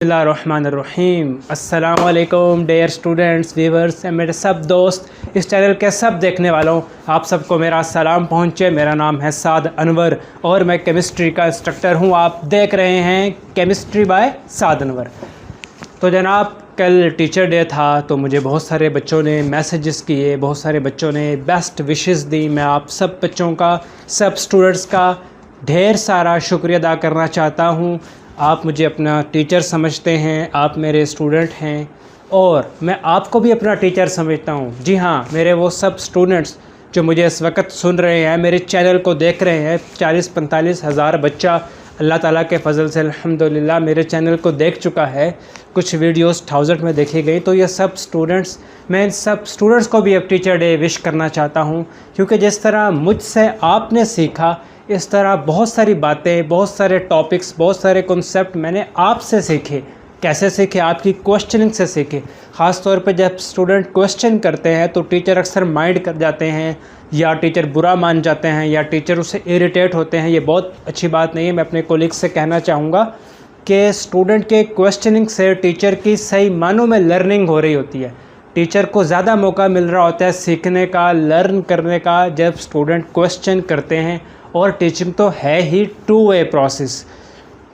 बिस्मिल्लाहिर्रहमानिर्रहीम। अस्सलाम वालेकुम डियर स्टूडेंट्स, व्यूवर्स, मेरे सब दोस्त, इस चैनल के सब देखने वालों, आप सबको मेरा सलाम पहुँचे। मेरा नाम है साद अनवर और मैं केमिस्ट्री का इंस्ट्रक्टर हूँ। आप देख रहे हैं केमिस्ट्री बाय साद अनवर। तो जनाब, कल टीचर डे था तो मुझे बहुत सारे बच्चों ने मैसेजेस किए, बहुत सारे बच्चों ने बेस्ट विशेस दी। मैं आप सब बच्चों का, सब स्टूडेंट्स का ढेर सारा शुक्रिया अदा करना चाहता हूँ। आप मुझे अपना टीचर समझते हैं, आप मेरे स्टूडेंट हैं और मैं आपको भी अपना टीचर समझता हूँ। जी हाँ, मेरे वो सब स्टूडेंट्स जो मुझे इस वक्त सुन रहे हैं, मेरे चैनल को देख रहे हैं, 40-45 हज़ार बच्चा अल्लाह ताला के फ़ज़ल से अल्हम्दुलिल्लाह मेरे चैनल को देख चुका है। कुछ वीडियोस 1000 में देखी गई। तो ये सब स्टूडेंट्स, मैं इन सब स्टूडेंट्स को भी अब टीचर डे विश करना चाहता हूँ, क्योंकि जिस तरह मुझसे आपने सीखा, इस तरह बहुत सारी बातें, बहुत सारे टॉपिक्स, बहुत सारे कॉन्सेप्ट मैंने आपसे सीखे। कैसे सीखे? आपकी क्वेश्चनिंग से सीखे। ख़ास तौर पे जब स्टूडेंट क्वेश्चन करते हैं तो टीचर अक्सर माइंड कर जाते हैं, या टीचर बुरा मान जाते हैं, या टीचर उससे इरिटेट होते हैं। ये बहुत अच्छी बात नहीं है। मैं अपने कोलीग से कहना चाहूँगा कि स्टूडेंट के क्वेश्चनिंग से टीचर की सही मानों में लर्निंग हो रही होती है। टीचर को ज़्यादा मौका मिल रहा होता है सीखने का, लर्न करने का, जब स्टूडेंट क्वेश्चन करते हैं। और टीचिंग तो है ही 2 वे प्रोसेस।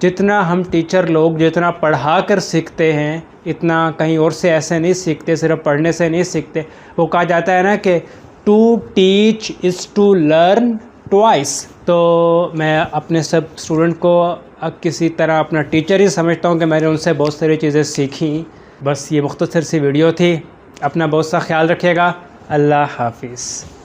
जितना हम टीचर लोग जितना पढ़ा कर सीखते हैं, इतना कहीं और से ऐसे नहीं सीखते, सिर्फ पढ़ने से नहीं सीखते। वो कहा जाता है ना कि to teach is to learn twice. तो मैं अपने सब स्टूडेंट को किसी तरह अपना टीचर ही समझता हूँ कि मैंने उनसे बहुत सारी चीज़ें सीखी। बस ये मुख्तसर सी वीडियो थी। अपना बहुत सा ख्याल रखिएगा। अल्लाह हाफिज़।